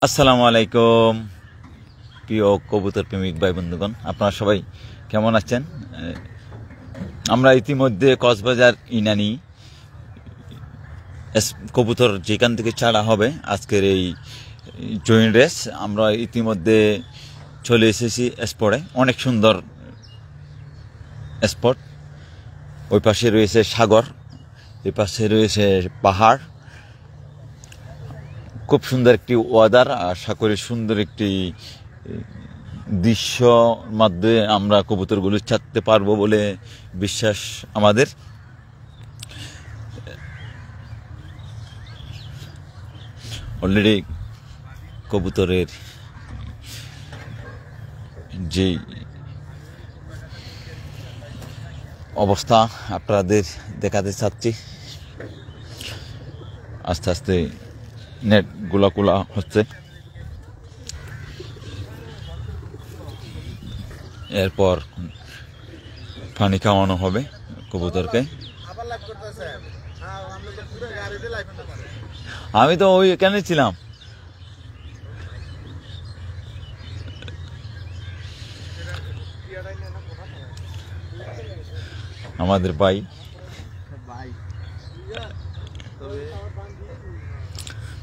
আসসালামু আলাইকুম প্রিয় কবুতর প্রেমিক ভাই বন্ধুগণ, আপনারা সবাই কেমন আছেন? আমরা ইতিমধ্যে কক্সবাজার ইনানি কবুতর যেখান থেকে ছাড়া হবে আজকের এই জয়েন্ট রেস, আমরা ইতিমধ্যে চলে এসেছি স্পটে। অনেক সুন্দর স্পট। ওই পাশে রয়েছে সাগর, এই পাশে রয়েছে পাহাড়। খুব সুন্দর একটি ওয়েদার, আশা করি সুন্দর একটি দৃশ্য মাধ্যমে আমরা কবুতরগুলো ছাড়তে পারবো বলে বিশ্বাস আমাদের। অলরেডি কবুতরের যে অবস্থা আপনাদের দেখাতে চাচ্ছি। আস্তে আস্তে নেট গুলা হচ্ছে, এরপর পানি খাওয়ানো হবে কবুতরকে। আমি তো ওই এখানে ছিলাম। আমাদের ভাই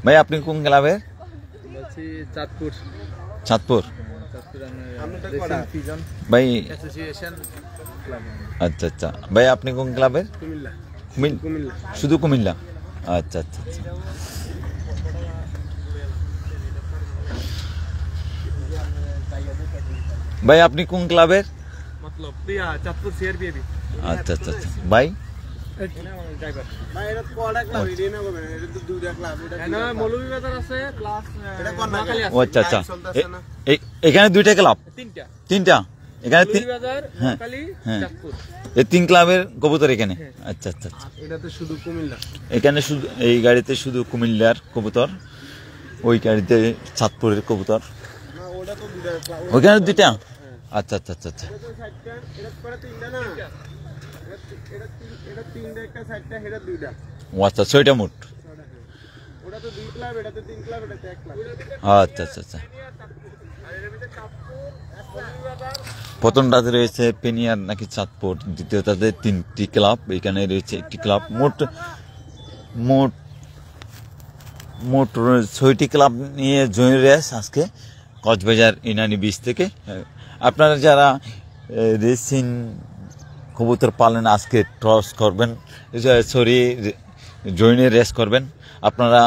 ভাই, আপনি কোন ক্লাবের? চাঁদপুর। চাঁদপুর ভাই, আচ্ছা আচ্ছা ভাই, আপনি কোন ক্লাবের? শুধু কুমিল্লা? আচ্ছা আচ্ছা আচ্ছা। ভাই আপনি কোন ক্লাবের? আচ্ছা আচ্ছা আচ্ছা ভাই, আচ্ছা আচ্ছা। এখানে দুইটা ক্লাব? তিনটা। এখানে হ্যাঁ হ্যাঁ, এই তিন ক্লাবের কবুতর এখানে? আচ্ছা আচ্ছা আচ্ছা। এখানে শুধু এই গাড়িতে শুধু কুমিল্লার কবুতর, ওই গাড়িতে চাঁদপুরের কবুতর। ওইখানে দুইটা? আচ্ছা আচ্ছা আচ্ছা আচ্ছা। আচ্ছা, ছয়টা মোট। আচ্ছা আচ্ছা আচ্ছা। প্রথমটাতে রয়েছে পেনিয়ার নাকি চাঁদপুর, দ্বিতীয়টাতে তিনটি ক্লাব, এখানে রয়েছে একটি ক্লাব। মোট মোট মোট 6টি ক্লাব নিয়ে জয়েন্ট রেস আজকে কক্সবাজার ইনানি বিচ থেকে। আপনারা যারা রেসিং কবুতর পালেন, আজকে টস করবেন, সরি জয়েন্টের রেস করবেন। আপনারা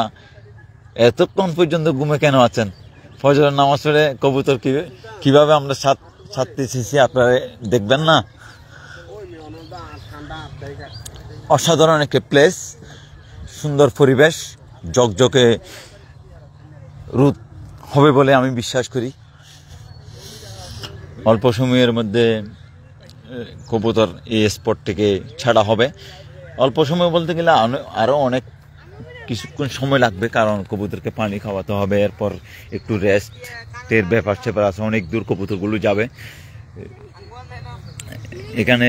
এতক্ষণ পর্যন্ত ঘুমে কেন আছেন? ফজরের নামাজ পড়ে কবুতর কিভাবে আমরা ছাড়তেছি আপনারা দেখবেন না? অসাধারণ একটা প্লেস, সুন্দর পরিবেশ, ঝকঝকে রোদ হবে বলে আমি বিশ্বাস করি। অল্প সময়ের মধ্যে কবুতর এই স্পট থেকে ছাড়া হবে। অল্প সময় বলতে গেলে আরও অনেক কিছুক্ষণ সময় লাগবে, কারণ কবুতরকে পানি খাওয়াতে হবে, এরপর একটু রেস্টের ব্যাপার স্যাপার আছে। অনেক দূর কবুতরগুলো যাবে। এখানে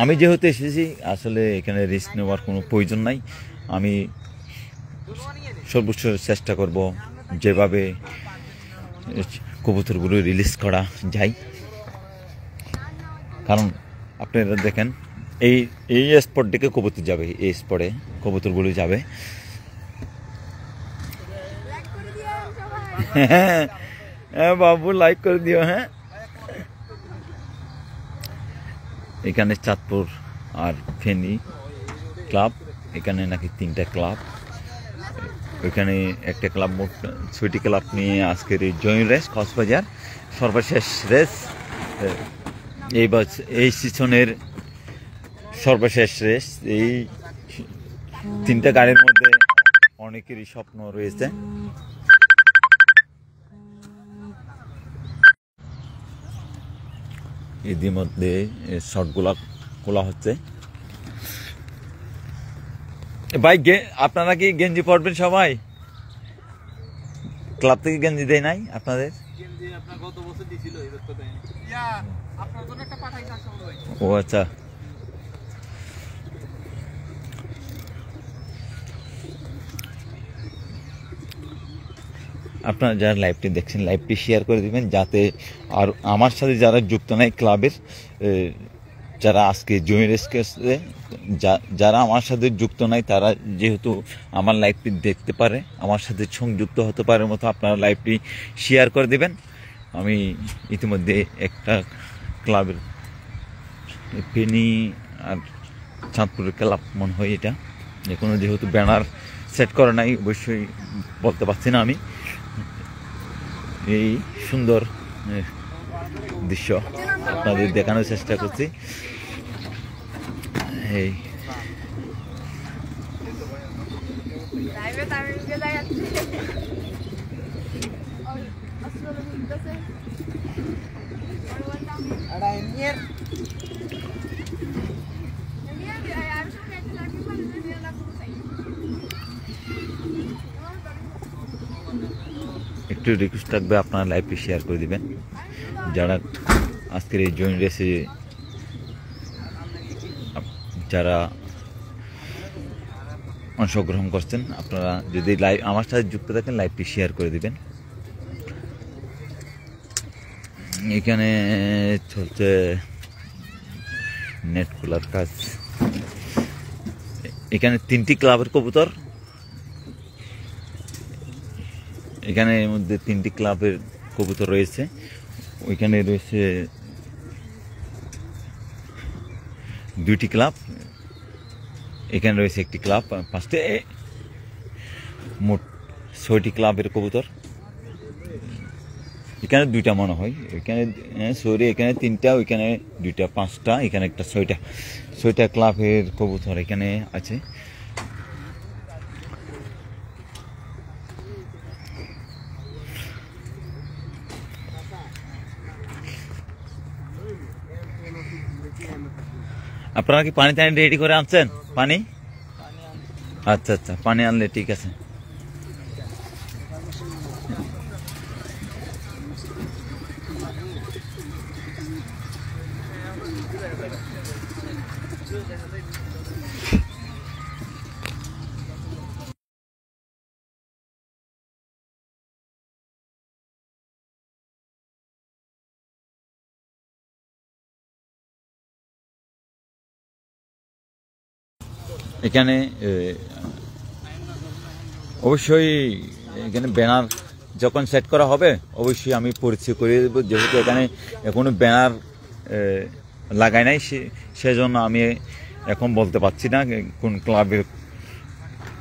আমি যেহেতু এসেছি, আসলে এখানে রিস্ক নেওয়ার কোনো প্রয়োজন নাই। আমি সর্বোচ্চ চেষ্টা করব যেভাবে কবুতরগুলো রিলিজ করা যায়। কারণ আপনারা দেখেন, এই স্পট থেকে কবুতর যাবে, এই স্পটে কবুতরগুলো যাবে। হ্যাঁ বাবু, লাইক করে দিও। হ্যাঁ, এখানে চাঁদপুর আর ফেনী ক্লাব, এখানে নাকি 3টা ক্লাব, ওইখানে একটা ক্লাব। মোট 6টি ক্লাব নিয়ে আজকের এই জয়েন্ট রেস কক্সবাজার সর্বশেষ রেস, এই সিজনের সর্বশেষ রেস। এই 3টা গাড়ির মধ্যে অনেকেরই স্বপ্ন রয়েছে। ইতিমধ্যে শটগুলা খোলা হচ্ছে। ভাই, আপনারা কি গেঞ্জি পরবেন সবাই? ক্লাব থেকে গেঞ্জি দেয় নাই আপনাদের? ও আচ্ছা। আপনারা যারা লাইভটি দেখছেন লাইভটি শেয়ার করে দিবেন, যাতে আর আমার সাথে যারা যুক্ত নাই ক্লাবের যারা আজকে জয়েন এসেছে, যারা আমার সাথে যুক্ত নাই তারা যেহেতু আমার লাইভটি দেখতে পারে, আমার সাথে সংযুক্ত হতে পারে মতো আপনারা লাইভটি শেয়ার করে দিবেন। আমি ইতিমধ্যে একটা ক্লাবের ফেনী আর চাঁদপুরের ক্লাব মনে হয় এটা, এখনো যেহেতু ব্যানার সেট করা নাই অবশ্যই বলতে পারছি না আমি। এই সুন্দর দৃশ্য আপনাদের দেখানোর চেষ্টা করছি। এই একটু রিকোয়েস্ট থাকবে আপনারা লাইভটি শেয়ার করে দিবেন। যারা আজকের এই জয়েন রেসে যারা অংশগ্রহণ করছেন, আপনারা যদি লাইভ আমার সাথে যুক্ত থাকেন লাইভটি শেয়ার করে দিবেন। এখানে চলছে নেট খোলার কাজ। এখানে 3টি ক্লাবের কবুতর, এখানে এর মধ্যে 3টি ক্লাবের কবুতর রয়েছে। ওইখানে রয়েছে 2টি ক্লাব, এখানে রয়েছে একটি ক্লাব, 5টে, মোট 6টি ক্লাবের কবুতর। এখানে 2টা মনে হয়, এখানে সরি এখানে 3টা, ওইখানে 2টা, 5টা, এখানে একটা 6টা ক্লাবের কবুতর এখানে আছে। আপনারা কি পানি টানি রেডি করে আনছেন? পানি, আচ্ছা আচ্ছা, পানি আনলে ঠিক আছে। এখানে অবশ্যই এখানে ব্যানার যখন সেট করা হবে অবশ্যই আমি পরিচয় করে দেব, যেহেতু এখানে এখনো ব্যানার লাগাই নাই, সেজন্য আমি এখন বলতে পারছি না কোন ক্লাবের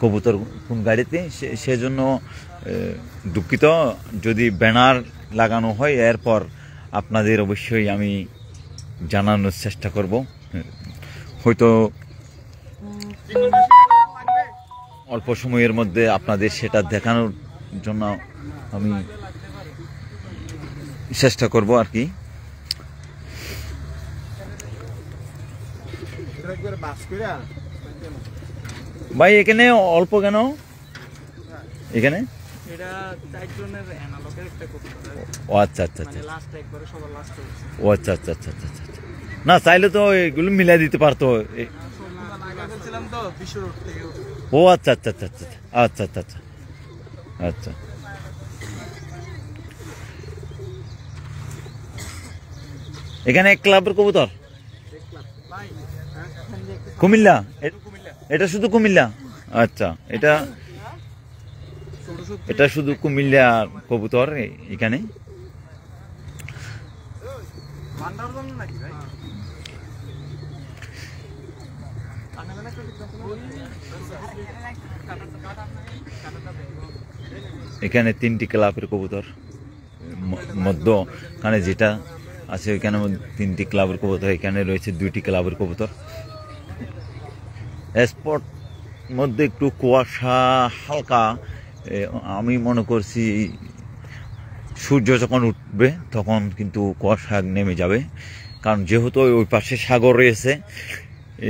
কবুতর কোন গাড়িতে, সেজন্য দুঃখিত। যদি ব্যানার লাগানো হয় এরপর আপনাদের অবশ্যই আমি জানানোর চেষ্টা করব। হয়তো অল্প সময়ের মধ্যে আপনাদের সেটা দেখানোর জন্য আমি চেষ্টা করব আর কি। ভাই এখানে অল্প কেন? এখানে ও আচ্ছা আচ্ছা আচ্ছা, ও আচ্ছা আচ্ছা আচ্ছা আচ্ছা আচ্ছা, না চাইলে তো এগুলো মিলাই দিতে পারতো। ও আচ্ছা আচ্ছা আচ্ছা আচ্ছা আচ্ছা আচ্ছা আচ্ছা আচ্ছা, এখানে এক ক্লাবের কবুতর কুমিল্লা, এটা শুধু কুমিল্লা? আচ্ছা, এটা শুধু কুমিল্লা কবুতর এখানে। এখানে 3টি ক্লাবের কবুতর, মধ্যখানে যেটা আছে ওইখানে 3টি ক্লাবের কবুতর, এখানে রয়েছে 2টি ক্লাবের কবুতর। স্পট মধ্যে একটু কুয়াশা হালকা, আমি মনে করছি সূর্য যখন উঠবে তখন কিন্তু কুয়াশা নেমে যাবে, কারণ যেহেতু ওই পাশে সাগর রয়েছে,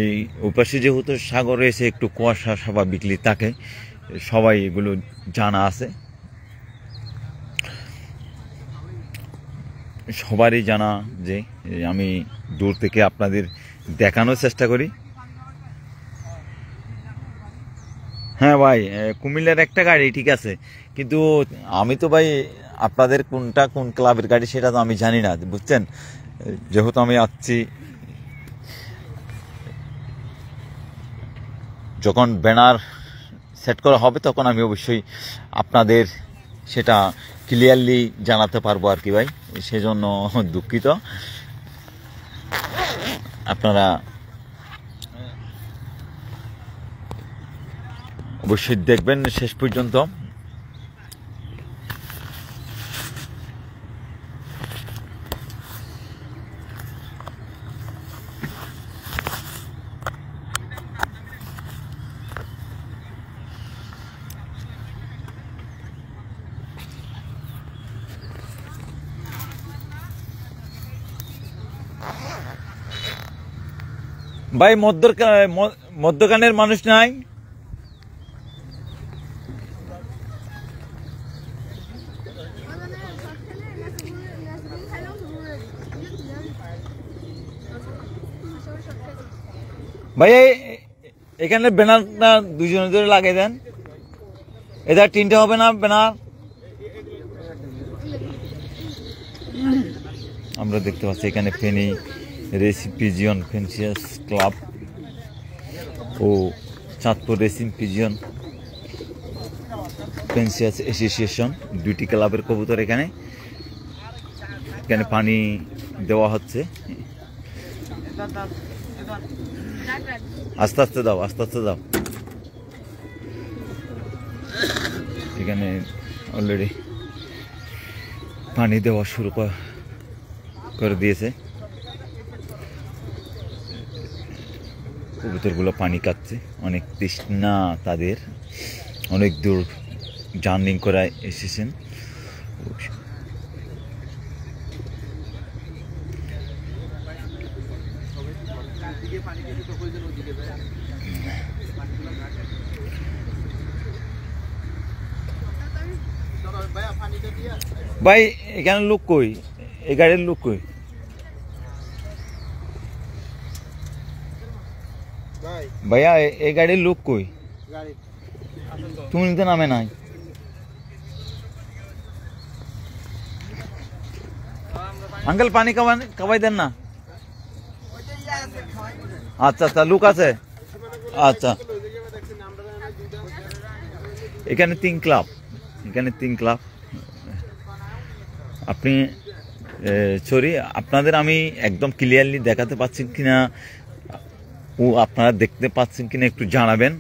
এই ওই পাশে যেহেতু সাগর রয়েছে একটু কুয়াশা স্বাভাবিকলি থাকে, সবাই এগুলো জানা আছে, সবারই জানা যে আমি দূর থেকে আপনাদের দেখানোর চেষ্টা করি। হ্যাঁ ভাই কুমিল্লার একটা গাড়ি ঠিক আছে, কিন্তু আমি তো ভাই আপনাদের কোনটা কোন ক্লাবের গাড়ি সেটা তো আমি জানি না, বুঝছেন। যেহেতু আমি আসছি, যখন ব্যানার সেট করা হবে তখন আমি অবশ্যই আপনাদের সেটা ক্লিয়ারলি জানাতে পারবো আর কি ভাই, সেজন্য দুঃখিত। আপনারা অবশ্যই দেখবেন শেষ পর্যন্ত। ভাই মধ্যখানের মানুষ নাই? ভাই এখানে ব্যানারটা দুজনে ধরে লাগিয়ে দেন, এদের তিনটে হবে না ব্যানার? আমরা দেখতে পাচ্ছি এখানে ফেনী রেসিং পিজিয়ন ফেন্সিয়াস ক্লাব ও চাঁদপুর রেসিং পিজিয়ন ফেন্সিয়াস অ্যাসোসিয়েশন, দুইটি ক্লাবের কবুতর এখানে পানি দেওয়া হচ্ছে। আস্তে আস্তে দাও, আস্তে আস্তে দাও। এখানে অলরেডি পানি দেওয়া শুরু করে দিয়েছে, কবুতরগুলো পানি খাচ্ছে, অনেক তৃষ্ণা তাদের, অনেক দূর জার্নি করে এসেছেন। ভাই এখানে লোক কই? এই গাড়ির লোক কই? ভাইয়া এই গাড়ির লোক কই? তুমি তো নামে নাই। আঙ্কেল পানি খাওয়াই দেন না? আচ্ছা আচ্ছা, লোক আছে। আচ্ছা, এখানে 3 ক্লাব, এখানে 3 ক্লাব। আপনি সরি, আপনাদের আমি একদম ক্লিয়ারলি দেখাতে পাচ্ছি কিনা ও আপনারা দেখতে পাচ্ছেন কিনা একটু জানাবেন।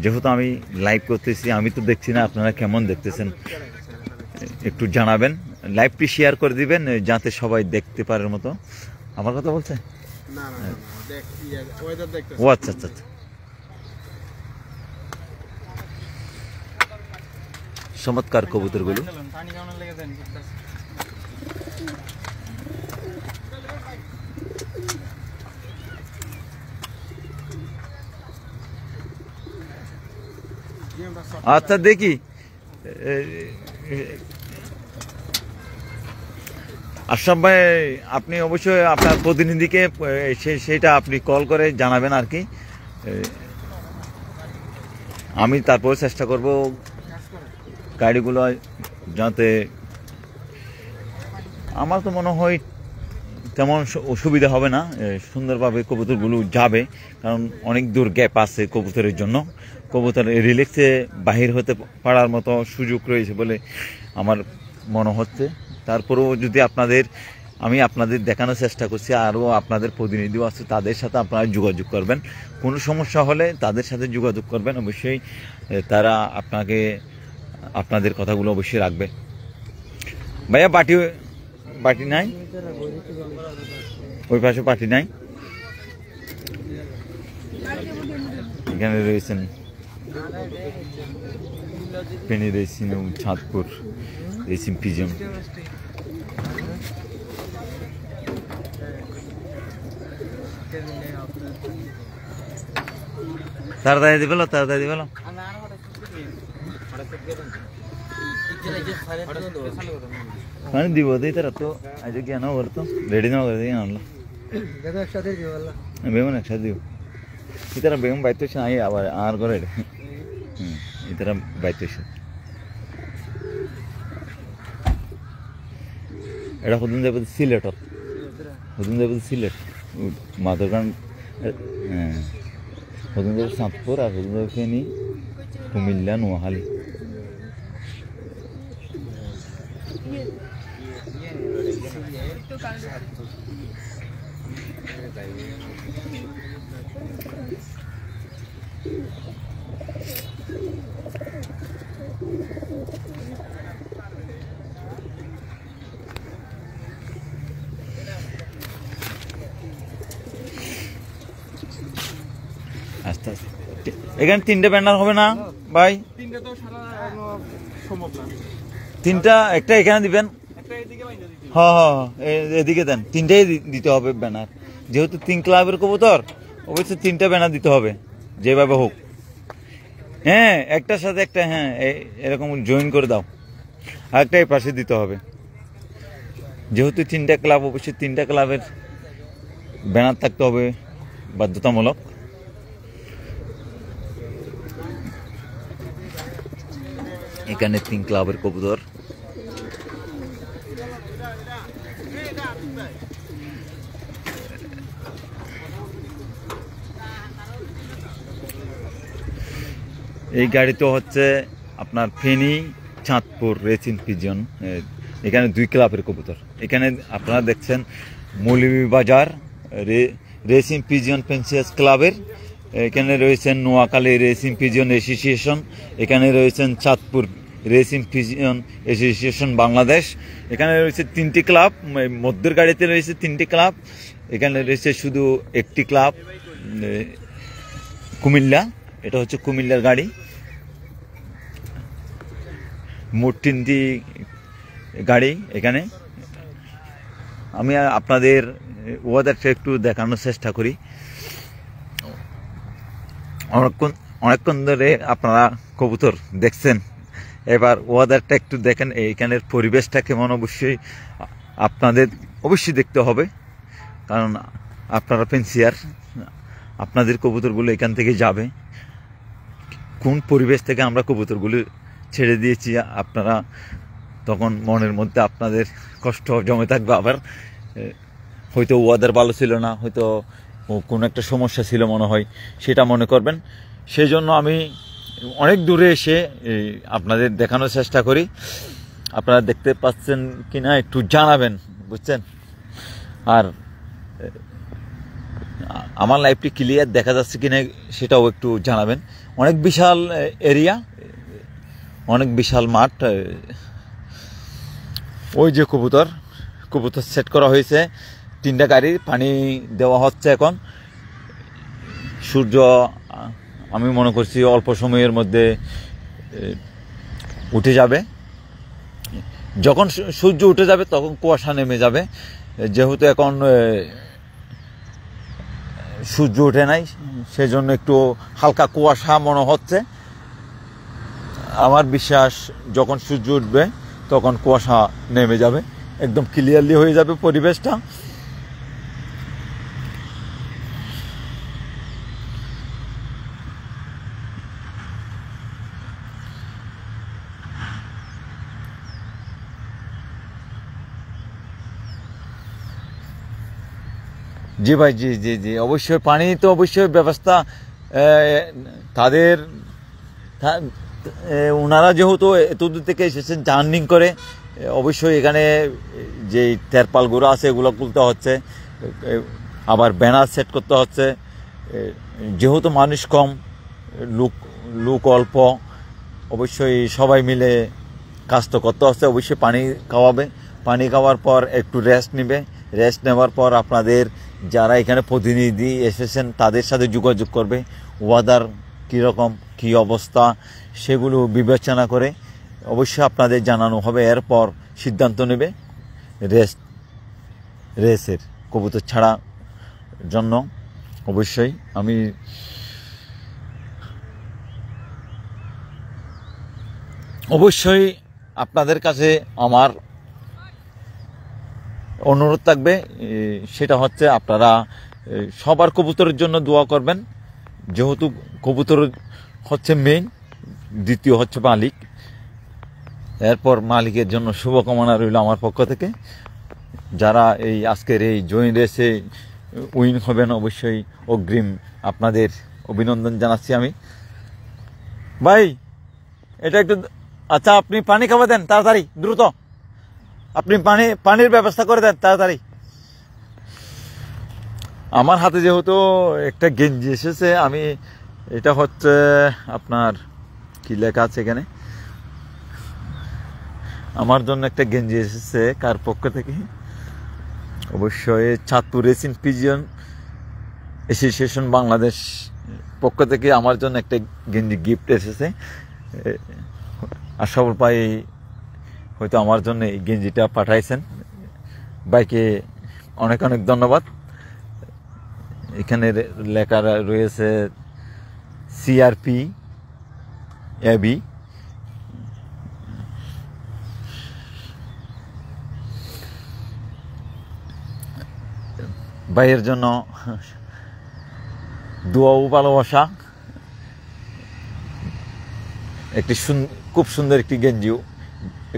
যেহেতু আমি লাইভ করতেছি, আমি তো দেখছি না, আপনারা কেমন দেখতেছেন একটু জানাবেন। লাইভটি শেয়ার করে দিবেন যাতে সবাই দেখতে পারার মতো। আমার কথা বলছে? ও আচ্ছা আচ্ছা আচ্ছা, চমৎকার কবুতরগুলো। আচ্ছা দেখি, আশরাফ ভাই আপনি অবশ্যই আপনার প্রতিনিধিকে সেটা আপনি কল করে জানাবেন আর কি। আমি তারপর চেষ্টা করব গাড়িগুলো যাতে, আমার তো মনে হয় তেমন অসুবিধা হবে না, সুন্দরভাবে কবুতরগুলো যাবে, কারণ অনেক দূর গ্যাপ আছে কবুতরের জন্য। কবুতর রিল্যাক্সে বাহির হতে পারার মতো সুযোগ রয়েছে বলে আমার মনে হচ্ছে। তারপরেও যদি আমি আপনাদের দেখানোর চেষ্টা করছি, আরও আপনাদের প্রতিনিধিও আছে, তাদের সাথে আপনারা যোগাযোগ করবেন। কোনো সমস্যা হলে তাদের সাথে যোগাযোগ করবেন, অবশ্যই তারা আপনাদের কথাগুলো অবশ্যই রাখবে। ভাইয়া বাটি নাই? ওই পাশে পাটি নাই? এখানে রয়েছেন ফেনী রেসিং এবং চাঁদপুর রেসিং পিজন। তাড়াতাড়ি দিবেল, তাড়াতাড়ি দিবেল। মানে দিব দিই তারা তো আজ কি আনা বলতো রেডি না করে দিয়ে আনলো বেগুন একসাথে দিব, এই তারা বেগুন বাইতে আই আবার আর করে ইতারা বাইতেছে এটা হুদুন যাবে সিলেট হুদুন যাবে সিলেট মাদরগান হ্যাঁ হুদুন যাবে চাঁদপুর আর হুদুন যাবে ফেনী কুমিল্লা নোয়াখালী আস্তে আস্তে এখানে 3টে ব্যানার হবে না ভাই? 3টে তো সারা সম্ভব না। 3টা একটা এখানে দিবেন, একটা এদিকে বাইন্দা দিতে। হ্যাঁ এদিকে দেন। 3টাই দিতে হবে ব্যানার, যেহেতু 3 ক্লাবের কবুতর অবশ্যই 3টা ব্যানার দিতে হবে যেভাবে হোক। হ্যাঁ একটার সাথে একটা, হ্যাঁ এরকম জয়েন করে দাও, আর একটা এই পাশে দিতে হবে। যেহেতু 3টা ক্লাব, অবশ্যই 3টা ক্লাবের ব্যানার থাকতে হবে বাধ্যতামূলক। এখানে 3 ক্লাবের কবুতর। এই গাড়িতে হচ্ছে আপনার ফেনী চাঁদপুর রেসিং পিজন, এখানে 2 ক্লাবের কবুতর। এখানে আপনারা দেখছেন মৌলভীবাজার রেসিং পিজন ফেন্সিয়াস ক্লাবের, এখানে রয়েছেন নোয়াখালী রেসিং পিজন অ্যাসোসিয়েশন, এখানে রয়েছেন Chandpur racing pigeon association Bangladesh. এখানে রয়েছে 3টি ক্লাব, মধ্যের গাড়িতে রয়েছে 3টি ক্লাব। এখানে রয়েছে শুধু একটি ক্লাব কুমিল্লা, এটা হচ্ছে কুমিল্লার গাড়ি। মোট 3টি গাড়ি এখানে। আমি আপনাদের ওয়েদারটা একটু দেখানোর চেষ্টা করি। অনেকক্ষণ ধরে আপনারা কবুতর দেখছেন, এবার ওয়েদারটা একটু দেখেন, এইখানের পরিবেশটা কেমন অবশ্যই আপনাদের অবশ্যই দেখতে হবে, কারণ আপনারা ফেন্সিয়ার, আপনাদের কবুতরগুলো এখান থেকে যাবে। কোন পরিবেশ থেকে আমরা কবুতরগুলো ছেড়ে দিয়েছি, আপনারা তখন মনের মধ্যে আপনাদের কষ্ট জমে থাকবে। আবার হয়তো ওয়েদার ভালো ছিল না, হয়তো কোনো একটা সমস্যা ছিল মনে হয়, সেটা মনে করবেন। সেই জন্য আমি অনেক দূরে এসে আপনাদের দেখানোর চেষ্টা করি। আপনারা দেখতে পাচ্ছেন কিনা একটু জানাবেন, বুঝছেন। আর আমার লাইভটি ক্লিয়ার দেখা যাচ্ছে কিনা সেটাও একটু জানাবেন। অনেক বিশাল এরিয়া, অনেক বিশাল মাঠ। ওই যে কবুতর সেট করা হয়েছে, 3টা গাড়ি পানি দেওয়া হচ্ছে। এখন সূর্য আমি মনে করছি অল্প সময়ের মধ্যে উঠে যাবে। যখন সূর্য উঠে যাবে তখন কুয়াশা নেমে যাবে। যেহেতু এখন সূর্য ওঠে নাই, সেজন্য একটু হালকা কুয়াশা মনে হচ্ছে। আমার বিশ্বাস যখন সূর্য উঠবে তখন কুয়াশা নেমে যাবে, একদম ক্লিয়ারলি হয়ে যাবে পরিবেশটা। জি ভাই, জি জি জি অবশ্যই পানি তো অবশ্যই ব্যবস্থা তাদের, ওনারা যেহেতু এত দূর থেকে এসেছেন জার্নিং করে, অবশ্যই এখানে যে তেরপালগুলো আছে এগুলো খুলতে হচ্ছে, আবার ব্যানার সেট করতে হচ্ছে। যেহেতু মানুষ কম, লোক অল্প, অবশ্যই সবাই মিলে কাজ তো করতে হচ্ছে। অবশ্যই পানি খাওয়াবে, পানি খাওয়ার পর একটু রেস্ট নেবে, রেস্ট নেওয়ার পর আপনাদের যারা এখানে প্রতিনিধি এসেছেন তাদের সাথে যোগাযোগ করবে। ওয়েদার কীরকম, কী অবস্থা সেগুলো বিবেচনা করে অবশ্যই আপনাদের জানানো হবে। এরপর সিদ্ধান্ত নেবে রেসের কবুতর ছাড়া জন্য। অবশ্যই আমি অবশ্যই আপনাদের কাছে আমার অনুরোধ থাকবে, সেটা হচ্ছে আপনারা সবার কবুতরের জন্য দোয়া করবেন। যেহেতু কবুতর হচ্ছে মেইন, দ্বিতীয় হচ্ছে মালিক। এরপর মালিকের জন্য শুভকামনা রইল আমার পক্ষ থেকে। যারা এই আজকের এই জয়েন রেসে উইন হবেন অবশ্যই অগ্রিম আপনাদের অভিনন্দন জানাচ্ছি আমি। ভাই এটা একটু, আচ্ছা আপনি পানি খাবার দেন তাড়াতাড়ি, দ্রুত আপনি পানির ব্যবস্থা করে দেন তাড়াতাড়ি। আমার হাতে যেহেতু একটা গেঞ্জি এসেছে, আমি এটা হচ্ছে আপনার কি লেখা আছে এখানে, আমার জন্য একটা গেঞ্জি এসেছে কার পক্ষ থেকে, অবশ্যই Chandpur racing pigeon association Bangladesh পক্ষ থেকে আমার জন্য একটা গেঞ্জি গিফট এসেছে। আশরাফুল ভাই হয়তো আমার জন্য এই গেঞ্জিটা পাঠাইছেন, ভাইকে অনেক অনেক ধন্যবাদ। এখানে লেখা রয়েছে সিআরপি এবি। ভাইয়ের জন্য দোয়া ও ভালোবাসা। একটি খুব সুন্দর একটি গেঞ্জিও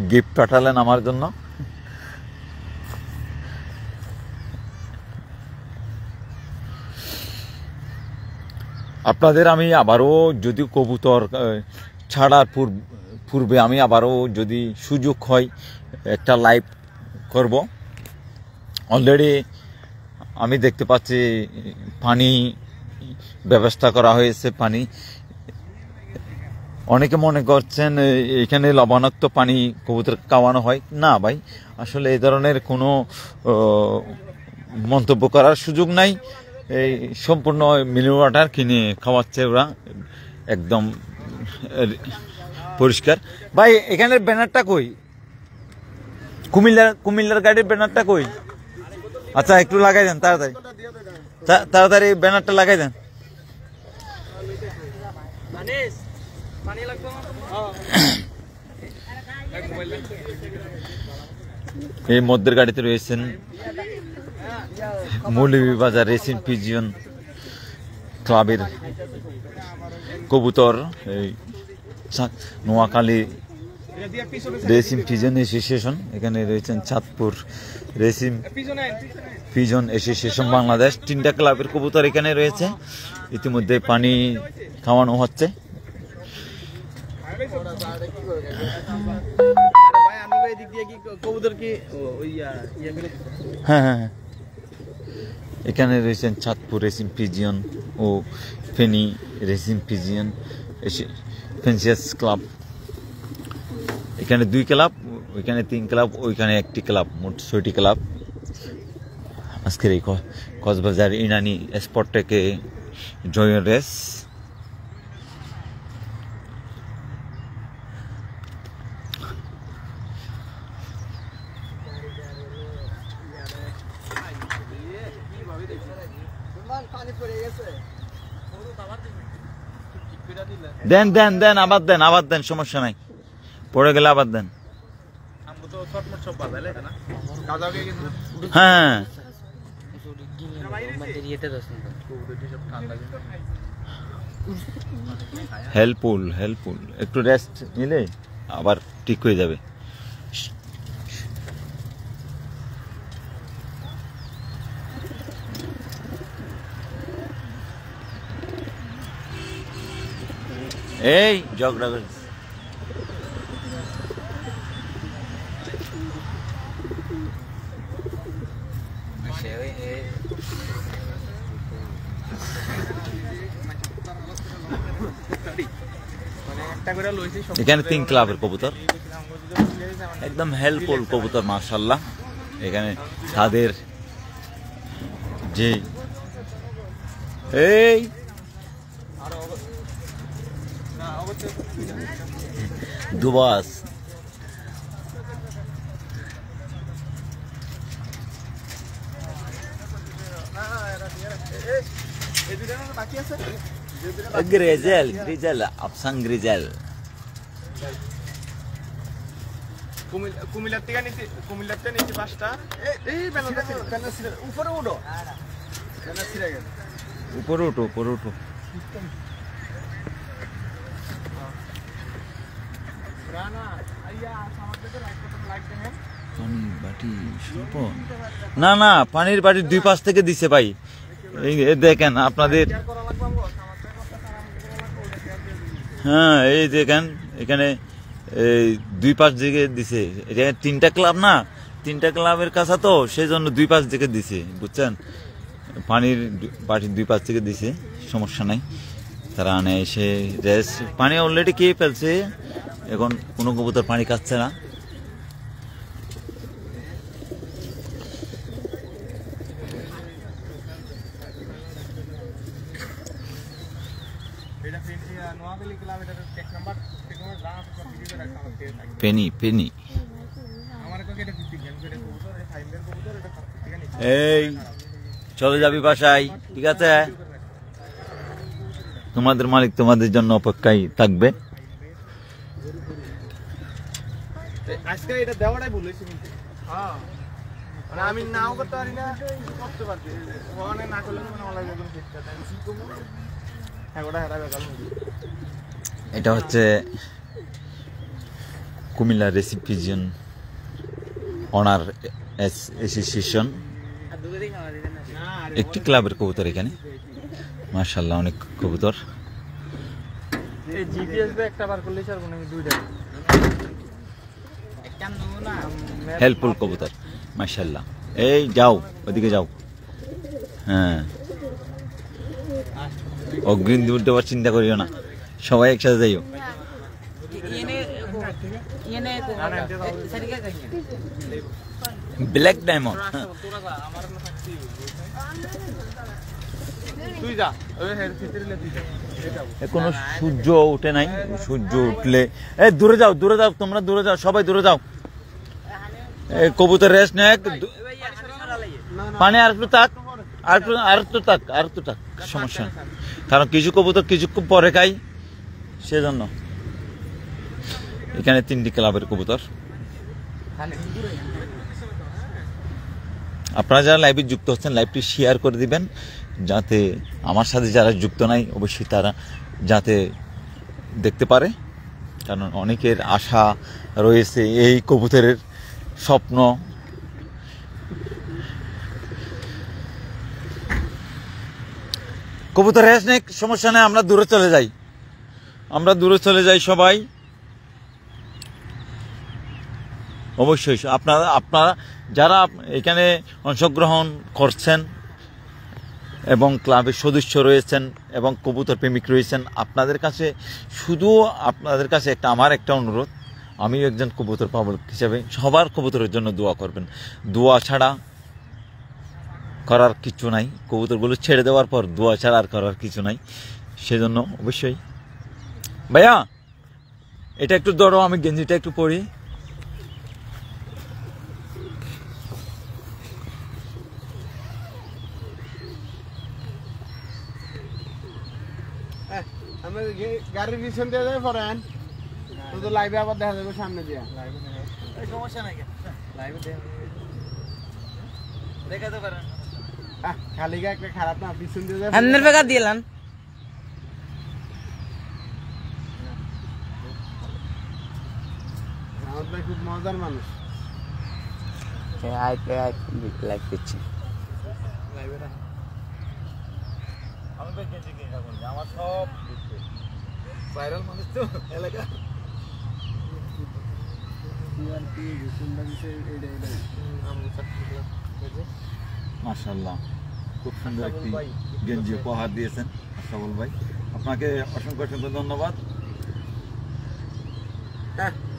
গিফট পাঠালেন আমার জন্য। আপনাদের আমি আবারও যদি কবুতর ছাড়ার পূর্বে আমি আবারও যদি সুযোগ হয় একটা লাইভ করব। অলরেডি আমি দেখতে পাচ্ছি পানি ব্যবস্থা করা হয়েছে। পানি অনেকে মনে করছেন এখানে লবণাক্ত পানি কবুতর খাওয়ানো হয় না ভাই, আসলে এই ধরনের কোনো মন্তব্য করার সুযোগ নাই। এই সম্পূর্ণ মিনারেল ওয়াটার কিনে খাওয়াচ্ছে ওরা, একদম পরিষ্কার। ভাই এখানের ব্যানারটা কই, কুমিল্লার গাড়ির ব্যানারটা কই? আচ্ছা একটু লাগাই দেন তাড়াতাড়ি, তাড়াতাড়ি ব্যানারটা লাগাই দেন। এই মধ্যের গাড়িতে রয়েছেন মৌলভীবাজার রেসিং পিজিয়ন ক্লাবের কবুতর, এই নোয়াখালী রেসিং পিজন অ্যাসোসিয়েশন। এখানে রয়েছেন Chandpur racing pigeon association Bangladesh. 3টা ক্লাবের কবুতর এখানে রয়েছে, ইতিমধ্যে পানি খাওয়ানো হচ্ছে। হ্যাঁ হ্যাঁ, এখানে রয়েছেন চাঁদপুর রেসিং পিজিয়ন ও ফেনী রেসিং পিজিয়ন ফেন্সিয়াস ক্লাব। এখানে 2 ক্লাব, ওইখানে 3 ক্লাব, ওইখানে 1টি ক্লাব, মোট 6টি ক্লাব। আজকের এই কক্সবাজার ইনানি স্পটটেকে জয়েন রেস। দেন দেন দেন, আবার দেন, সমস্যা নাই, পড়ে গেলে আবার দেন। হ্যাঁ হেল্পফুল, একটু রেস্ট নিলে আবার ঠিক হয়ে যাবে। এই ঝগড়া করে এখানে 3 ক্লাবের কবুতর, একদম হেল্পফুল কবুতর মাশাআল্লাহ। এখানে তাদের যে এই দুবাস গ্রিজেল আফসান গ্রিজেল কুমিল্লার থেকে নিচে, কুমিল্লাতে নিচে 5টা। এই উপরে উঠো, উপরে উঠো। পানির বাটি স্বপন না না পানির বাটির দুই পাশ থেকে দিছে ভাই এই দেখেন আপনাদের হ্যাঁ এই দেখেন এখানে এই দুই পাশ দিকে দিছে এটা তিনটা ক্লাব না তিনটা ক্লাবের কাছে তো সেই জন্য দুই পাশ দিকে দিছে বুঝছেন পানির বাটির দুই পাশ থেকে দিছে সমস্যা নাই তারা আনে এসে রেস পানি অলরেডি খেয়ে ফেলছে এখন কোনো কবুতর পানি খাচ্ছে না পেনি পেনি এই চলে যাবি বাসায় ঠিক আছে তোমাদের মালিক তোমাদের জন্য অপেক্ষায় থাকবে আজকে এটা দেওয়াটাই বলেছি হ্যাঁ মানে আমি নাও করতে পারি না করতে পারছি ওখানে না করলে মানে অনলাইন একদম চেষ্টা তাই হ্যাঁ ওটা হেরা বেকাল এটা হচ্ছে কুমিল্লা রেসিপিজিয়ন অনার অ্যাসোসিয়েশন একটি ক্লাবের কবুতর এখানে মাশাআল্লাহ অনেক কবুতর এই জিপিএস বে একটা বার করলে স্যার মানে দুইটা একটা না হেল্পফুল কবুতর মাশাআল্লাহ এই যাও ওদিকে যাও হ্যাঁ অগ্রিম দূর দেওয়ার চিন্তা করিও না সবাই একসাথে যাইও ব্ল্যাক ডায়মন্ড এখনো সূর্য উঠে নাই সূর্য উঠলে দূরে যাও তোমরা দূরে যাও সবাই দূরে যাও কবুতর রেস্ট নেয় পানি আর একটু থাক সমস্যা নেই কারণ কিছু কবুতর কিছুক্ষণ পরে খাই সেজন্য এখানে তিনটি ক্লাবের কবুতর আপনারা যারা লাইভে যুক্ত হচ্ছেন লাইভটি শেয়ার করে দিবেন যাতে আমার সাথে যারা যুক্ত নাই অবশ্যই তারা যাতে দেখতে পারে কারণ অনেকের আশা রয়েছে এই কবুতরের স্বপ্ন কবুতর রেস নেই সমস্যা নেই আমরা দূরে চলে যাই সবাই অবশ্যই আপনারা যারা এখানে অংশগ্রহণ করছেন এবং ক্লাবের সদস্য রয়েছেন এবং কবুতর প্রেমিক রয়েছেন আপনাদের কাছে আমার একটা অনুরোধ আমি একজন কবুতর পাগল হিসেবে সবার কবুতরের জন্য দোয়া করবেন দোয়া ছাড়া করার কিছু নাই কবুতরগুলো ছেড়ে দেওয়ার পর দোয়া ছাড়া আর করার কিছু নাই সেজন্য অবশ্যই ভাইয়া এটা একটু ধরো আমি গেঞ্জিটা একটু পরি গাড়ির পিছন দিয়ে যাবে পরেন তো লাইভে আবার দেখা যাবে সামনে দিয়া সমস্যা নাই দেখাতে পারেন খালি গা একটা খারাপ না পিছন দিয়ে যাবে আন্নের বেকা দিলাম আমার ভাই খুব মজার মানুষ লাইক দিচ্ছি আমার সব ভাইরাল মানুষ তো এলাকা মাশাআল্লাহ খুব সুন্দর একটি গেঞ্জি উপহার দিয়েছেন আশরাফুল ভাই আপনাকে অসংখ্য ধন্যবাদ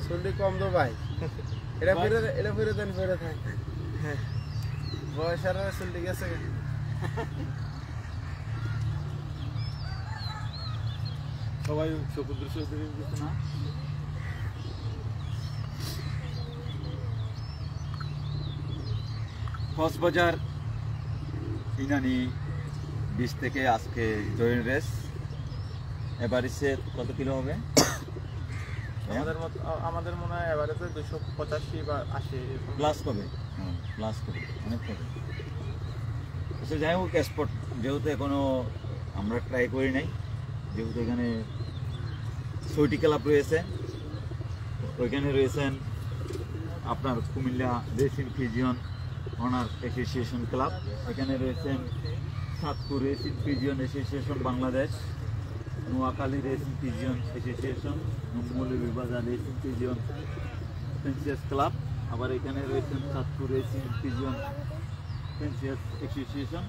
শুনলি কম তো ভাই এটা ফিরে দেন ফিরে থাক বয়স আর শুনলি গেছে সবাই সমুদ্র সৈকতে গেছে না কক্সবাজার ইনানি বিচ থেকে আজকে জয়েন রেস এভারেজে কত কিলো হবে আমাদের মনে হয় এভারেজে 285 বা 80 প্লাস হবে অনেক হবে আচ্ছা যাই হোক স্পট যেহেতু এখনো আমরা ট্রাই করি নাই যেহেতু এখানে 6টি ক্লাব রয়েছে ওইখানে রয়েছেন আপনার Comilla racing pigeon owner association club, এখানে রয়েছেন Satpur racing pigeon association Bangladesh, Noakhali racing pigeon association, Moulvibazar racing pigeon fanciers club, আবার এখানে রয়েছেন Satpur racing pigeon fanciers association,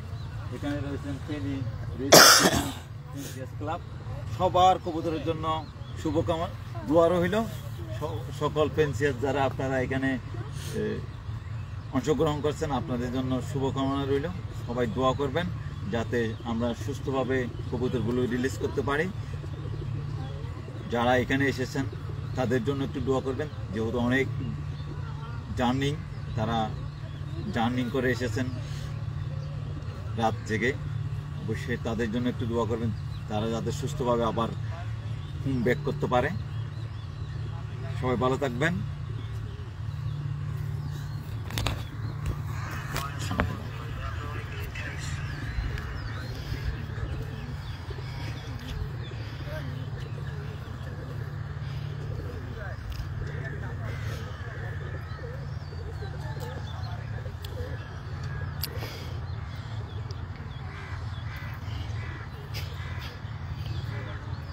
এখানে রয়েছেন ফেনী রেসিং ফেন্সিয়ার্স ক্লাব। সবার কবুতরের জন্য শুভকামনা, দোয়া রইল। সকল ফেন্সিয়ার্স যারা আপনারা এখানে অংশগ্রহণ করছেন আপনাদের জন্য শুভকামনা রইল। সবাই দোয়া করবেন যাতে আমরা সুস্থভাবে কবুতরগুলো রিলিজ করতে পারি। যারা এখানে এসেছেন তাদের জন্য একটু দোয়া করবেন, যেহেতু অনেক তারা জার্নিং করে এসেছেন রাত জেগে, অবশ্যই তাদের জন্য একটু দোয়া করবেন, তারা যাতে সুস্থভাবে আবার ব্যাক করতে পারে। সবাই ভালো থাকবেন।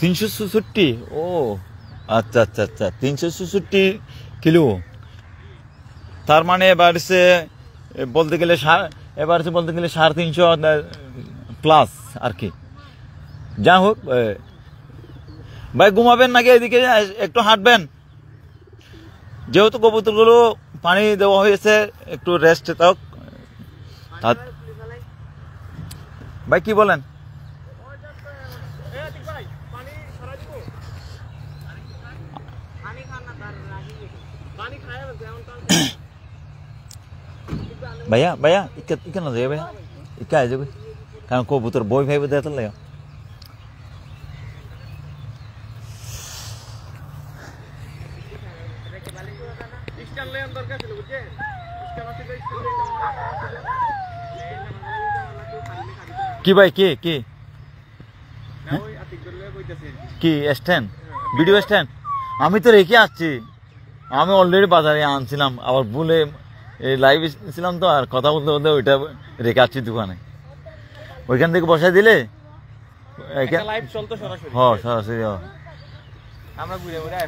তিনশো 366, ও আচ্ছা আচ্ছা আচ্ছা, 366 কিলো। তার মানে এবার বলতে গেলে 350 প্লাস আর কি। যা হোক ভাই, ঘুমাবেন নাকি এদিকে একটু হাঁটবেন? যেহেতু কবুতরগুলো পানি দেওয়া হয়েছে, একটু রেস্ট থাক। ভাই কি বলেন? भैया भैया इक्का ना जाइए भैया, इक्का आ जाओ, कारण कबूतर बॉय भाई बता तो ले কি ভাই কি কি কি স্ট্যান্ড, ভিডিও স্ট্যান্ড আমি তো রেখে আসছি। আমি অলরেডি বাজারে আনছিলাম, আবার ভুলে লাইভ ছিলাম তো, আর কথা বলতে বলতে ওইটা রেখে আসছি দোকানে। ওইখান থেকে বসাই দিলে সরাসরি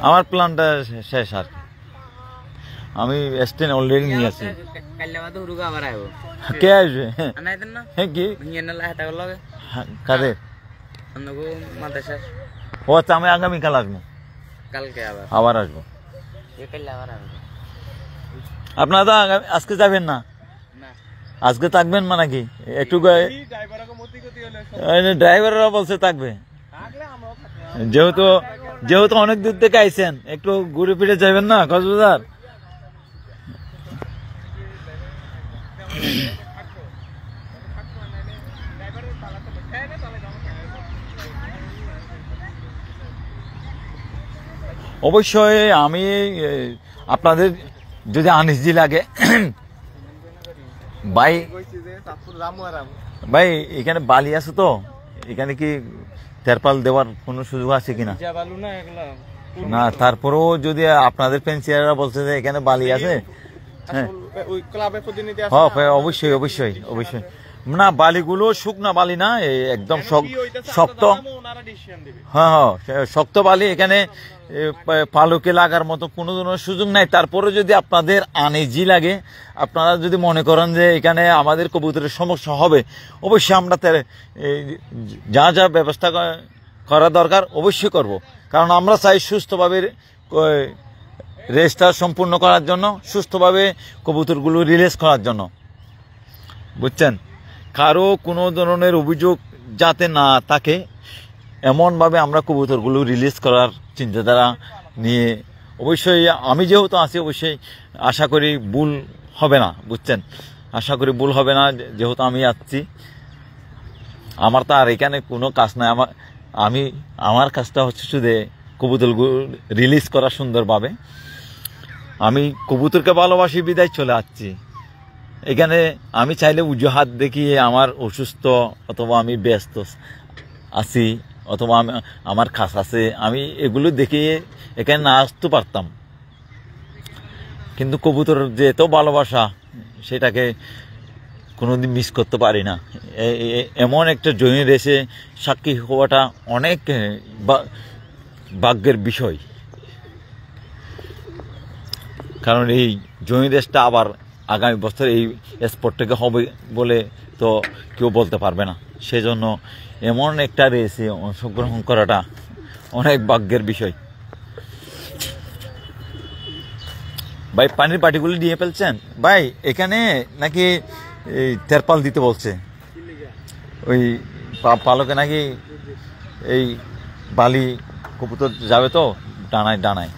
আমার প্ল্যানটা শেষ আর কি। আমি স্ট্যান্ড অলরেডি নিয়ে আসছি। কে আসবে? হ্যাঁ কি কাদের? ও আচ্ছা, আমি আগামীকাল আসবো, আবার আসবো। আপনারা তো আজকে যাবেন না? আজকে থাকবেন মানে কি? একটু ড্রাইভাররা বলছে থাকবে, যেহেতু অনেক দূর থেকে আইছেন, একটু ঘুরে ফিরে যাবেন না কক্সবাজার? অবশ্যই আমি আপনাদের যদি আনিজি লাগে ভাই, ভাই এখানে বালি আছে তো, এখানে কি তেরপাল দেওয়ার কোনো সুযোগ আছে কিনা? না, তারপরেও যদি আপনাদের পেন্সিয়াররা বলছে যে এখানে বালি আছে, হ্যাঁ অবশ্যই অবশ্যই অবশ্যই। না, বালিগুলো শুকনা বালি না, একদম শক্ত, হ্যাঁ হ্যাঁ শক্ত বালি, এখানে পালকে লাগার মতো কোনো ধরনের সুযোগ নাই। তারপরে যদি আপনাদের আনইজি লাগে, আপনারা যদি মনে করেন যে এখানে আমাদের কবুতরের সমস্যা হবে, অবশ্যই আমরা যা যা ব্যবস্থা করা দরকার অবশ্যই করব। কারণ আমরা চাই সুস্থভাবে রেসটা সম্পূর্ণ করার জন্য, সুস্থভাবে কবুতরগুলো রিলিজ করার জন্য, বুঝছেন? কারো কোনো ধরনের অভিযোগ যাতে না থাকে এমনভাবে আমরা কবুতরগুলো রিলিজ করার চিন্তাধারা নিয়ে, অবশ্যই আমি যেহেতু আছি অবশ্যই আশা করি ভুল হবে না, বুঝছেন? আশা করি ভুল হবে না, যেহেতু আমি আসছি। আমার তো আর এখানে কোনো কাজ নাই, আমার কাজটা হচ্ছে শুধু কবুতরগুলো রিলিজ করা সুন্দরভাবে। আমি কবুতরকে ভালোবাসি বিদায় চলে আসছি। এখানে আমি চাইলে অজুহাত দেখিয়ে আমার অসুস্থ অথবা আমি ব্যস্ত আছি অথবা আমার কাজ আছে, আমি এগুলো দেখিয়ে এখানে না আসতে পারতাম, কিন্তু কবুতর যে এত ভালোবাসা সেটাকে কোনোদিন মিস করতে পারি না। এমন একটা জয়ী রেসে সাক্ষী হওয়াটা অনেক ভাগ্যের বিষয়, কারণ এই জয়ী রেসটা আবার আগামী বছর এই স্পোর্ট থেকে হবে বলে তো কেউ বলতে পারবে না। সেজন্য এমন একটা রেসে অংশগ্রহণ করাটা অনেক ভাগ্যের বিষয়। ভাই পানির পাটিগুলি নিয়ে ফেলছেন ভাই? এখানে নাকি এই তেরপাল দিতে বলছে, ওই পালকে নাকি এই বালি কবুতর যাবে তো ডানায় ডানায়।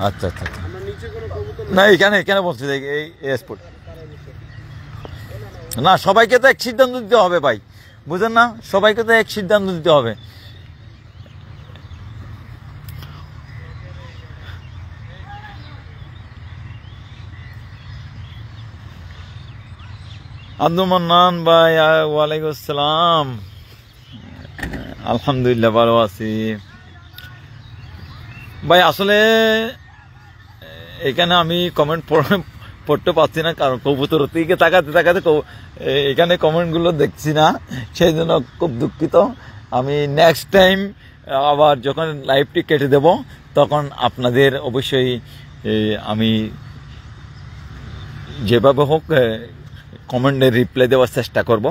আচ্ছা আচ্ছা আচ্ছা, না এখানে এখানে বলছে এই স্পট না, সবাইকে তো এক সিদ্ধান্ত দিতে হবে ভাই, বুঝেন না? সবাইকে তো এক সিদ্ধান্ত দিতে হবে। আব্দুল মান্নান ভাই, ওয়ালাইকুম আসসালাম। আলহামদুলিল্লাহ ভালো আছি ভাই। আসলে এখানে আমি কমেন্ট পড়তে পারছি না, কারণ কবুতর থেকে তাকাতে তাকাতে এখানে কমেন্টগুলো দেখছি না, সেই জন্য খুব দুঃখিত। আমি নেক্সট টাইম আবার যখন লাইভটি কেটে দেব তখন আপনাদের অবশ্যই আমি যেভাবে হোক কমেন্টে রিপ্লাই দেওয়ার চেষ্টা করব।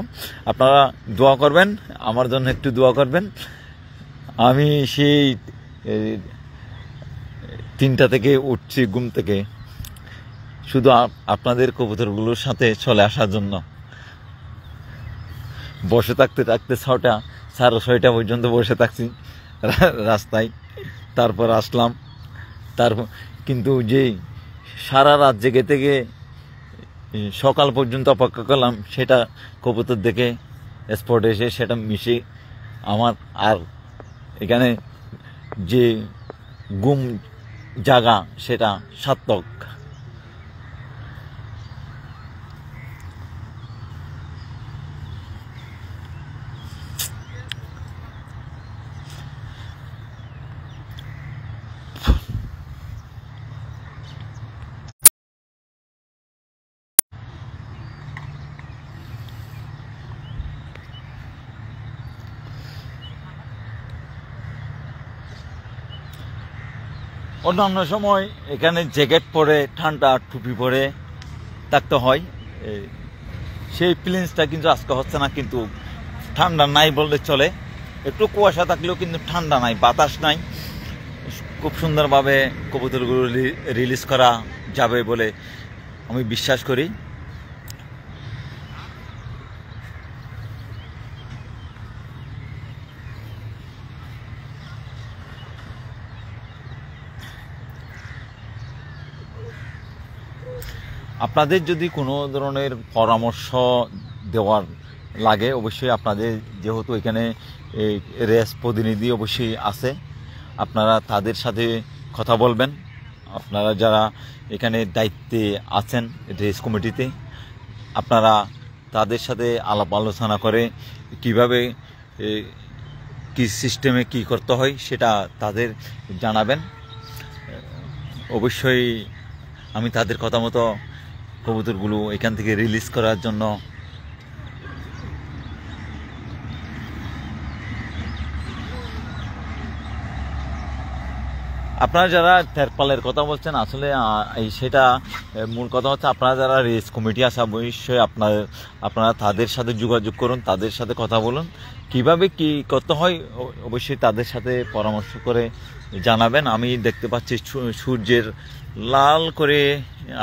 আপনারা দোয়া করবেন, আমার জন্য একটু দোয়া করবেন। আমি সেই 3টা থেকে উঠছি ঘুম থেকে শুধু আপনাদের কবুতরগুলোর সাথে চলে আসার জন্য। বসে থাকতে থাকতে 6টা পর্যন্ত বসে থাকছি রাস্তায়, তারপর আসলাম। তারপর কিন্তু যে সারা রাত জেগে থেকে সকাল পর্যন্ত অপেক্ষা করলাম, সেটা কবুতর দেখে স্পটে এসে সেটা মিশে আমার আর এখানে যে ঘুম জাগা সেটা সার্থক। অন্যান্য সময় এখানে জ্যাকেট পরে ঠান্ডা টুপি পরে থাকতে হয়, সেই ফিলিংসটা কিন্তু আজকে হচ্ছে না। কিন্তু ঠান্ডা নাই বললে চলে, একটু কুয়াশা থাকলেও কিন্তু ঠান্ডা নাই, বাতাস নাই। খুব সুন্দরভাবে কবুতরগুলো রিলিজ করা যাবে বলে আমি বিশ্বাস করি। আপনাদের যদি কোনো ধরনের পরামর্শ দেওয়ার লাগে অবশ্যই আপনাদের, যেহেতু এখানে রেস প্রতিনিধি অবশ্যই আছে, আপনারা তাদের সাথে কথা বলবেন। আপনারা যারা এখানে দায়িত্বে আছেন রেস কমিটিতে, আপনারা তাদের সাথে আলাপ আলোচনা করে কিভাবে কি সিস্টেমে কি করতে হয় সেটা তাদের জানাবেন। অবশ্যই আমি তাদের কথা মতো কবুতরগুলো এখান থেকে রিলিজ করার জন্য আপনারা যারা তেরপালের কথা বলছেন, আসলে সেটা মূল কথা হচ্ছে আপনারা যারা রেস কমিটি আছে অবশ্যই আপনারা তাদের সাথে যোগাযোগ করুন, তাদের সাথে কথা বলুন, কিভাবে কি করতে হয় অবশ্যই তাদের সাথে পরামর্শ করে জানাবেন। আমি দেখতে পাচ্ছি সূর্যের লাল করে,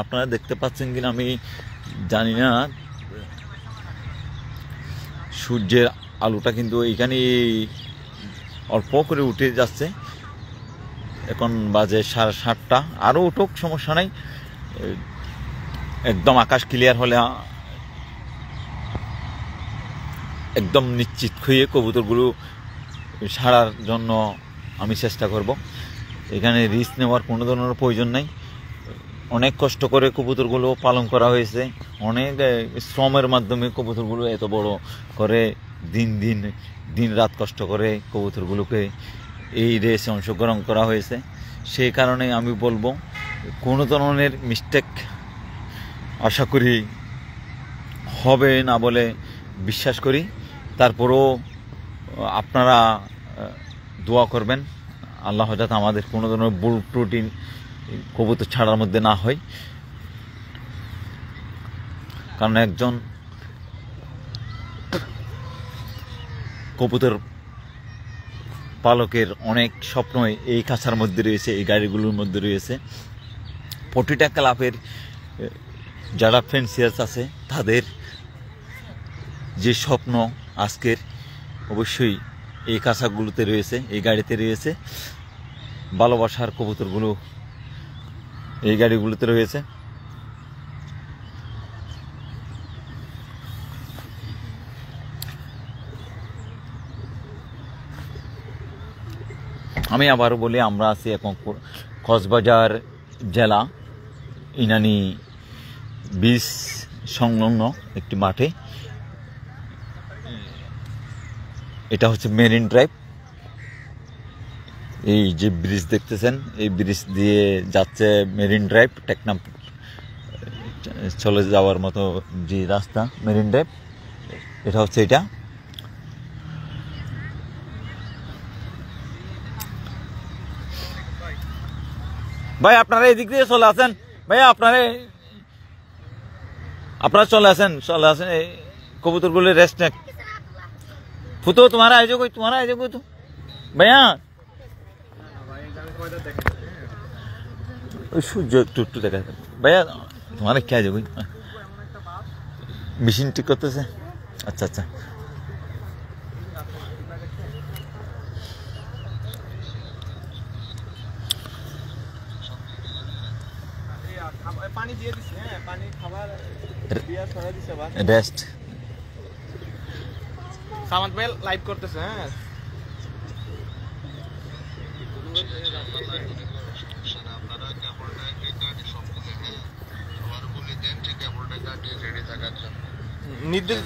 আপনারা দেখতে পাচ্ছেন কিনা আমি জানি না, সূর্যের আলোটা কিন্তু এখানে অল্প করে উঠে যাচ্ছে। এখন বাজে 7:30, আরও উঠুক সমস্যা নাই। একদম আকাশ ক্লিয়ার হলে একদম নিশ্চিত হয়ে কবুতরগুলো ছাড়ার জন্য আমি চেষ্টা করব। এখানে রিস্ক নেওয়ার কোনো ধরনের প্রয়োজন নেই। অনেক কষ্ট করে কবুতরগুলো পালন করা হয়েছে, অনেক শ্রমের মাধ্যমে কবুতরগুলো এত বড় করে দিন রাত কষ্ট করে কবুতরগুলোকে এই রেসে অংশগ্রহণ করা হয়েছে। সেই কারণে আমি বলবো কোনো ধরনের মিস্টেক আশা করি হবে না বলে বিশ্বাস করি। তারপরেও আপনারা দোয়া করবেন আল্লাহ যাতে আমাদের কোনো ধরনের ভুল ত্রুটি কবুতর ছাড়ার মধ্যে না হয়, কারণ একজন কবুতর পালকের অনেক স্বপ্ন এই খাঁচার মধ্যে রয়েছে, এই গাড়িগুলোর মধ্যে রয়েছে। প্রতিটা ক্লাবের যারা ফ্যান্সিয়ার্স আছে তাদের যে স্বপ্ন আজকের অবশ্যই এই খাঁচাগুলোতে রয়েছে, এই গাড়িতে রয়েছে। ভালোবাসার কবুতরগুলো এই গাড়িগুলোতে রয়েছে। আমি আবারও বলি, আমরা আছি এখন কক্সবাজার জেলা ইনানি বিচ সংলগ্ন একটি মাঠে। এটা হচ্ছে মেরিন ড্রাইভ। এই যে ব্রিজ দেখতেছেন, এই ব্রিজ দিয়ে যাচ্ছে মেরিন ড্রাইভ, টেকনাফ চলে যাওয়ার মতো যে রাস্তা মেরিন ড্রাইভ, এটা হচ্ছে এটা। ভাই আপনারা এদিক দিয়ে চলে আসেন, ভাইয়া আপনারা চলে আসেন এই কবুতরগুলো রেস্ট নেক। ফুটো তোমারা আইজো কই, তো ভাইয়া ওই সূর্য একটু দেখা ভাইয়া, তোমার কে আইজো কই, মেশিন ঠিক করতেছে। আচ্ছা পানি দিয়ে দিছি, হ্যাঁ পানি খাবার দিয়া ছড়া দিছে। বাস রেস্ট সামাদ ভাই লাইভ করতেছে। হ্যাঁ নির্দেশ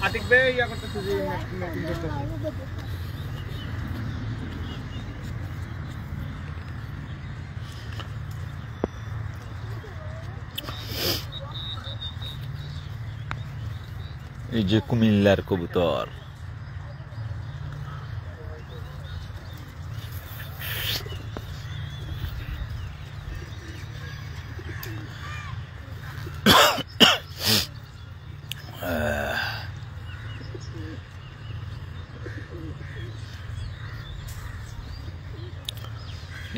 আতিক ভাই ইয়া করতেছে যে মেকিং করতেছে। এই যে কুমিল্লার কবুতর,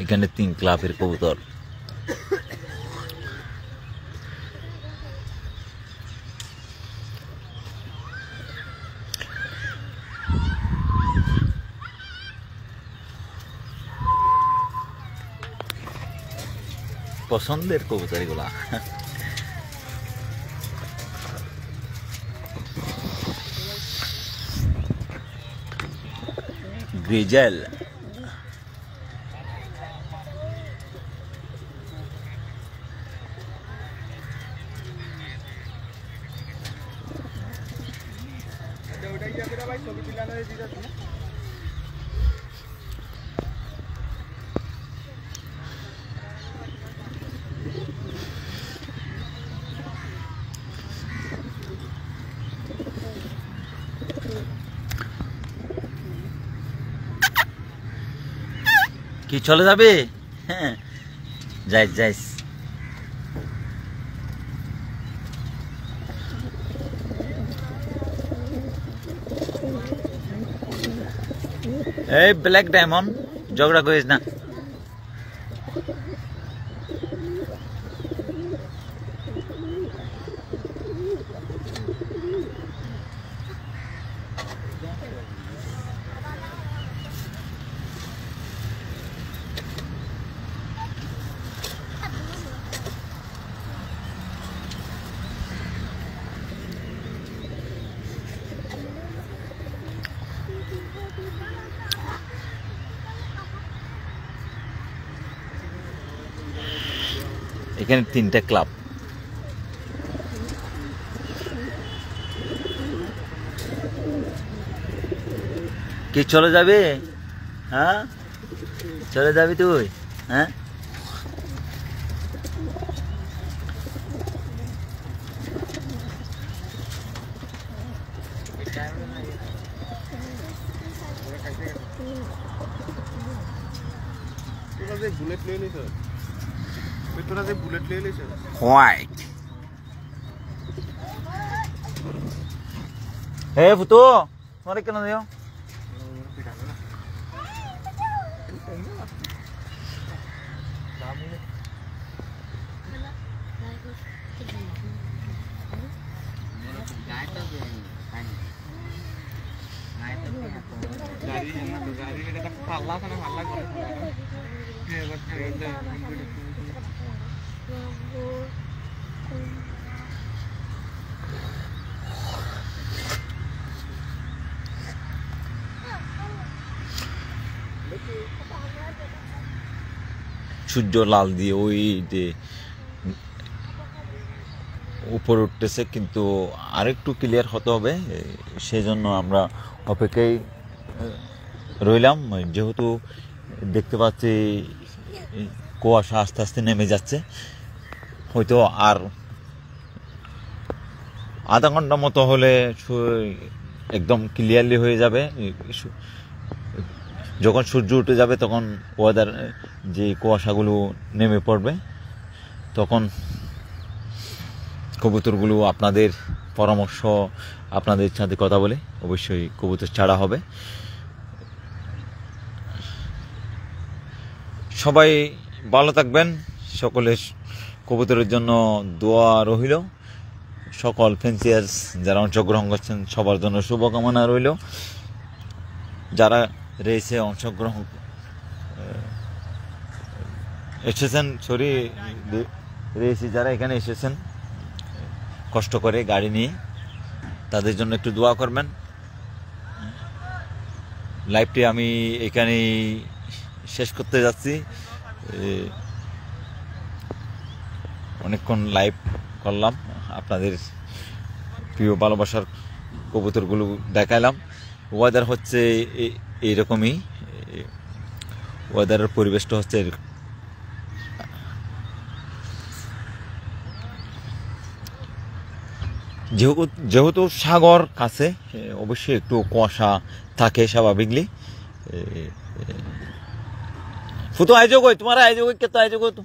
এখানে 3 ক্লাবের কবুতর। পছন্দের কবুতর এগুলা। গ্রিজেল কি চলে যাবে? হ্যাঁ যাইস এই ব্ল্যাক ডায়মন্ড, ঝগড়া করিস না। এখানে 3টা ক্লাব। কি চলে যাবে? হ্যাঁ চলে যাবি তুই? হ্যাঁ, তোরা যে বুলেট লিয়ে নিছ, তোরা যে বুলেট লিয়ে নিছ, হোয়াইট। হে ফুটো, তোমার কেন দিও? গাড়ি না তো গাড়ি এটা পাল্লা খানে পাল্লা করে সূর্য লাল দিয়ে ওই যে উপরে উঠতেছে, কিন্তু আরেকটু ক্লিয়ার হতে হবে, সেজন্য আমরা অপেক্ষায় রইলাম। যেহেতু দেখতে পাচ্ছি কুয়াশা আস্তে আস্তে নেমে যাচ্ছে, হয়তো আর আধা ঘন্টা মতো হলে একদম ক্লিয়ারলি হয়ে যাবে। যখন সূর্য উঠে যাবে তখন ওয়েদার যে কুয়াশাগুলো নেমে পড়বে, তখন কবুতরগুলো আপনাদের পরামর্শ, আপনাদের সাথে কথা বলে অবশ্যই কবুতর ছাড়া হবে। সবাই ভালো থাকবেন, সকলের কবুতরের জন্য দোয়া রইল। সকল ফ্যান্সিয়ার্স যারা অংশগ্রহণ করছেন সবার জন্য শুভকামনা রইল। যারা রেসে অংশগ্রহণ এসেছেন, রেসে যারা এখানে এসেছেন কষ্ট করে গাড়ি নিয়ে, তাদের জন্য একটু দোয়া করবেন। লাইভটি আমি এখানেই শেষ করতে যাচ্ছি। অনেকক্ষণ লাইভ করলাম, আপনাদের প্রিয় ভালোবাসার কবুতরগুলো দেখাইলাম। ওয়েদার হচ্ছে এইরকমই, ওয়েদারের পরিবেশটা হচ্ছে যেহেতু সাগর কাছে, অবশ্যই একটু কুয়াশা থাকে স্বাভাবিকলি। ফুটো আয়োজক হয়, তোমার আয়োজক কে তো আয়োজক তো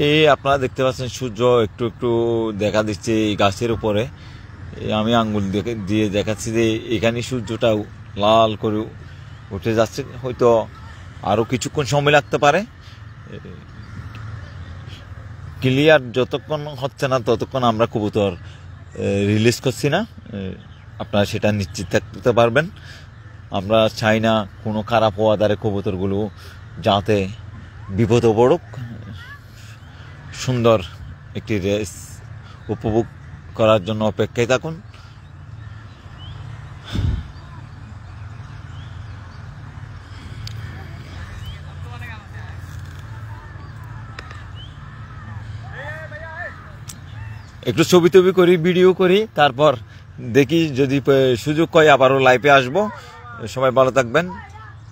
এই আপনারা দেখতে পাচ্ছেন সূর্য একটু একটু দেখা দিচ্ছে এই গাছের উপরে। আমি আঙ্গুল দিয়ে দেখাচ্ছি যে এখানে সূর্যটা লাল করে উঠে যাচ্ছে, হয়তো আরো কিছুক্ষণ সময় লাগতে পারে। ক্লিয়ার যতক্ষণ হচ্ছে না ততক্ষণ আমরা কবুতর রিলিজ করছি না, আপনারা সেটা নিশ্চিত থাকতে পারবেন। আমরা চাই না কোনো খারাপ ওয়েদারে কবুতরগুলো যাতে বিপদে পড়ুক। সুন্দর একটি রেস উপভোগ করার জন্য অপেক্ষায় থাকুন। একটু ছবি টবি করি, ভিডিও করি, তারপর দেখি যদি সুযোগ হয় আবারও লাইভে আসবো। সবাই ভালো থাকবেন।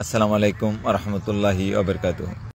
আসসালামু আলাইকুম ওয়া রাহমাতুল্লাহি ওয়া বারাকাতুহু।